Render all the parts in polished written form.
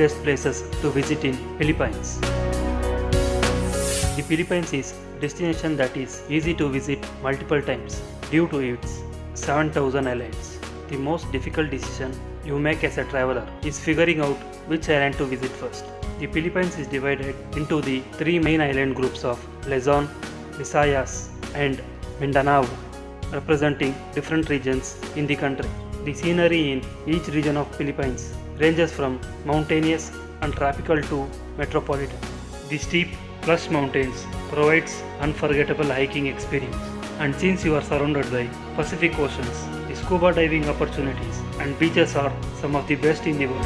best places to visit in Philippines. The Philippines is a destination that is easy to visit multiple times due to its 7,000 islands. The most difficult decision you make as a traveler is figuring out which island to visit first. The Philippines is divided into the three main island groups of Luzon, Visayas and Mindanao, representing different regions in the country. The scenery in each region of Philippines ranges from mountainous and tropical to metropolitan. The steep, lush mountains provides unforgettable hiking experience. And since you are surrounded by Pacific Oceans, the scuba diving opportunities and beaches are some of the best in the world.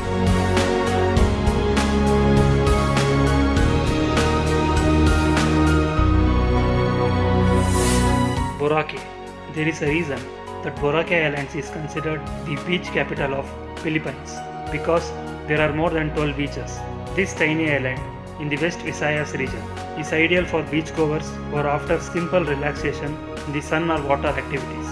Boracay. There is a reason that Boracay Islands is considered the beach capital of Philippines because there are more than 12 beaches. This tiny island in the West Visayas region is ideal for beachgoers or after simple relaxation in the sun or water activities.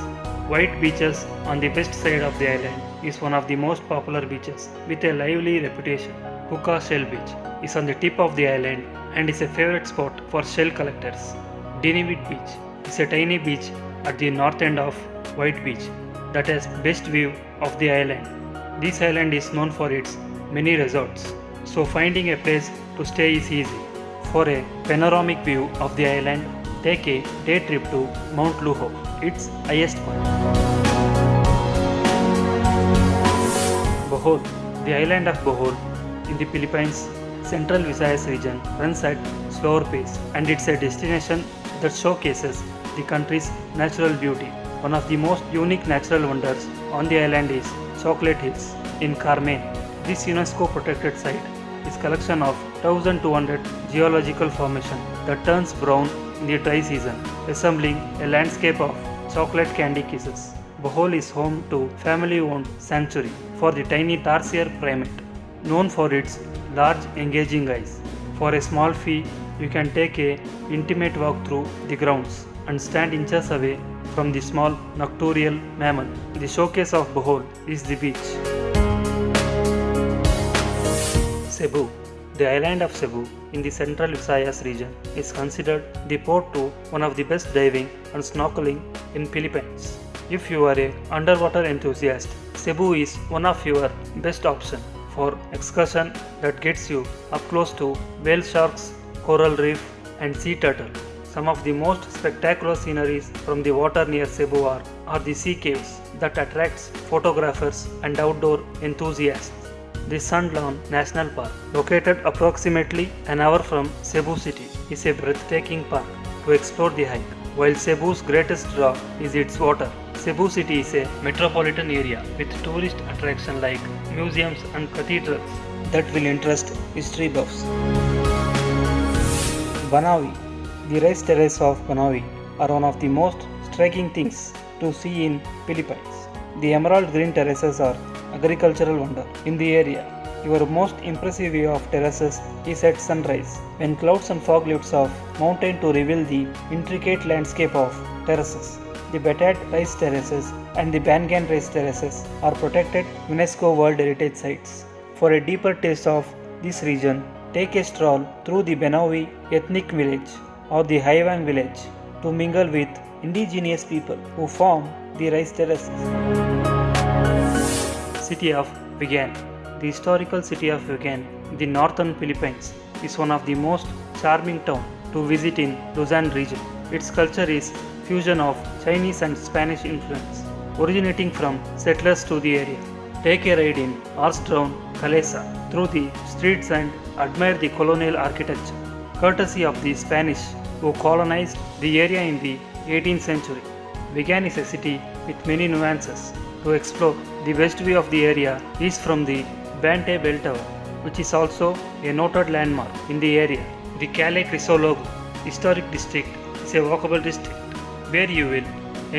White beaches on the west side of the island is one of the most popular beaches with a lively reputation. Puka Shell Beach is on the tip of the island and is a favorite spot for shell collectors. Dinivit Beach is a tiny beach at the north end of White Beach that has best view of the island. This island is known for its many resorts, so finding a place to stay is easy. For a panoramic view of the island, take a day trip to Mount Luho, its highest point. Bohol. The island of Bohol in the Philippines Central Visayas region runs at slower pace and it's a destination that showcases the country's natural beauty. One of the most unique natural wonders on the island is Chocolate Hills in Carmen. This UNESCO protected site is a collection of 1200 geological formation that turns brown in the dry season, resembling a landscape of chocolate candy kisses. Bohol is home to family-owned sanctuary for the tiny tarsier primate, known for its large engaging eyes. For a small fee, you can take a intimate walk through the grounds and stand inches away from the small nocturnal mammal. The showcase of Bohol is the beach. Cebu. The island of Cebu in the Central Visayas region is considered the port to one of the best diving and snorkeling in Philippines. If you are an underwater enthusiast, Cebu is one of your best options for excursion that gets you up close to whale sharks, coral reef and sea turtle. Some of the most spectacular sceneries from the water near Cebu are the sea caves that attracts photographers and outdoor enthusiasts. The Sundlawn National Park, located approximately an hour from Cebu City, is a breathtaking park to explore the hike. While Cebu's greatest draw is its water, Cebu City is a metropolitan area with tourist attractions like museums and cathedrals that will interest history buffs. Banaue. The rice terraces of Banaue are one of the most striking things to see in Philippines. The emerald green terraces are agricultural wonder in the area. Your most impressive view of terraces is at sunrise, when clouds and fog lifts off mountain to reveal the intricate landscape of terraces. The Batat rice terraces and the Bangan rice terraces are protected UNESCO World Heritage Sites. For a deeper taste of this region, take a stroll through the Banaue ethnic village or the Haywang village to mingle with indigenous people who form the rice terraces. City of Vigan. The historical city of Vigan in the northern Philippines is one of the most charming towns to visit in Luzon region. Its culture is fusion of Chinese and Spanish influence, originating from settlers to the area. Take a ride in horse-drawn calesa through the streets and admire the colonial architecture, courtesy of the Spanish who colonized the area in the 18th century. Vigan is a city with many nuances. To explore, the west view of the area is from the Bantay Bell Tower, which is also a noted landmark in the area. The Calais Crisologo Historic District is a walkable district where you will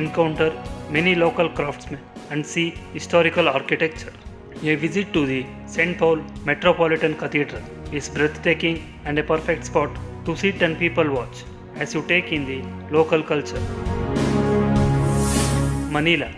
encounter many local craftsmen and see historical architecture. A visit to the St. Paul Metropolitan Cathedral is breathtaking and a perfect spot to sit and people watch as you take in the local culture. Manila.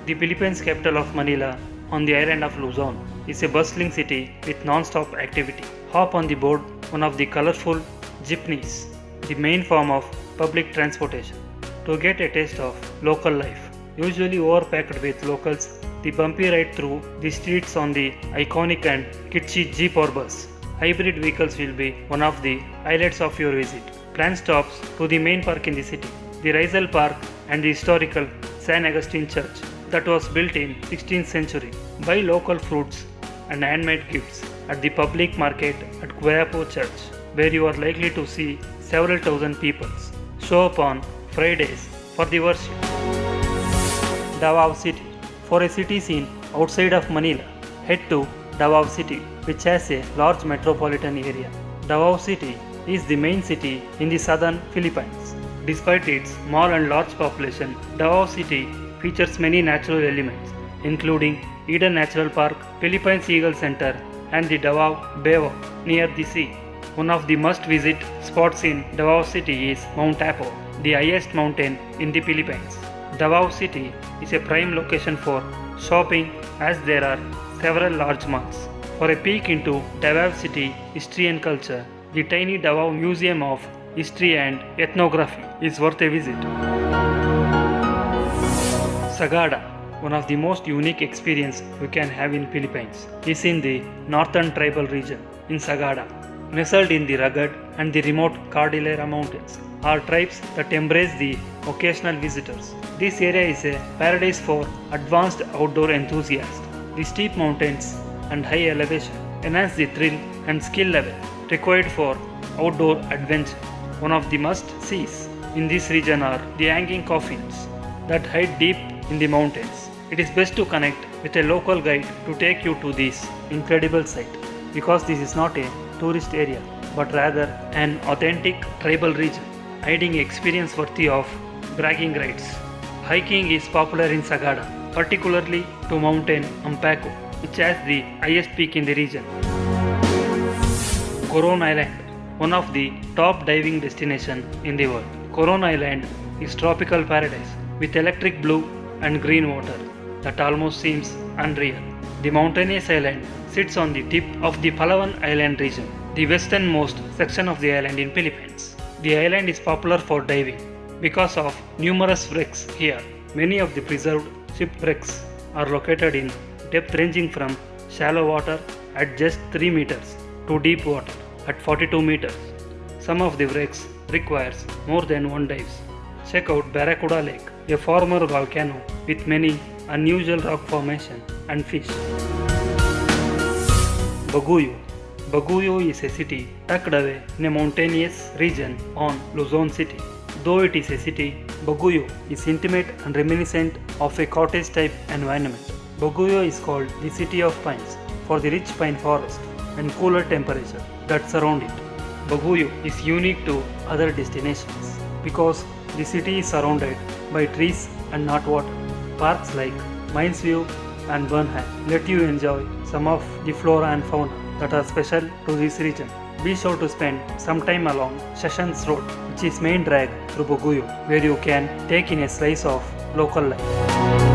The Philippines capital of Manila on the island of Luzon is a bustling city with non-stop activity. Hop on the board one of the colorful jeepneys, the main form of public transportation, to get a taste of local life. Usually overpacked with locals, the bumpy ride through the streets on the iconic and kitschy jeep or bus. Hybrid vehicles will be one of the highlights of your visit. Plan stops to the main park in the city, the Rizal Park and the historical San Agustin Church that was built in 16th century. Buy local fruits and handmade gifts at the public market at Guayapo Church, where you are likely to see several thousand people show up on Fridays for the worship. Davao City. For a city scene outside of Manila, head to Davao City, which has a large metropolitan area. Davao City is the main city in the southern Philippines. Despite its small and large population, Davao City features many natural elements, including Eden Natural Park, Philippines Eagle Center, and the Davao Baywalk near the sea. One of the must-visit spots in Davao City is Mount Apo, the highest mountain in the Philippines. Davao City is a prime location for shopping as there are several large malls. For a peek into Davao City history and culture, the tiny Davao Museum of History and Ethnography is worth a visit. Sagada, one of the most unique experiences you can have in Philippines, is in the northern tribal region. In Sagada, nestled in the rugged and the remote Cordillera Mountains, are tribes that embrace the occasional visitors. This area is a paradise for advanced outdoor enthusiasts. The steep mountains and high elevation enhance the thrill and skill level required for outdoor adventure. One of the must-sees in this region are the hanging coffins that hide deep in the mountains. It is best to connect with a local guide to take you to this incredible site, because this is not a tourist area but rather an authentic tribal region, hiding experience worthy of bragging rights. Hiking is popular in Sagada, particularly to Mountain Ampaco, which has the highest peak in the region. Coron Island, one of the top diving destinations in the world. Coron Island is tropical paradise with electric blue and green water that almost seems unreal. The mountainous island sits on the tip of the Palawan Island region, the westernmost section of the island in Philippines. The island is popular for diving because of numerous wrecks here. Many of the preserved shipwrecks are located in depth ranging from shallow water at just 3 meters to deep water at 42 meters. Some of the wrecks requires more than one dives. Check out Barracuda Lake, a former volcano with many unusual rock formation and fish. Baguio. Baguio is a city tucked away in a mountainous region on Luzon City. Though it is a city, Baguio is intimate and reminiscent of a cottage-type environment. Baguio is called the City of Pines for the rich pine forest and cooler temperature that surround it. Baguio is unique to other destinations because the city is surrounded by trees and not water. Parks like Mines View and Burnham let you enjoy some of the flora and fauna that are special to this region. Be sure to spend some time along Sessions Road, which is main drag through Baguio, where you can take in a slice of local life.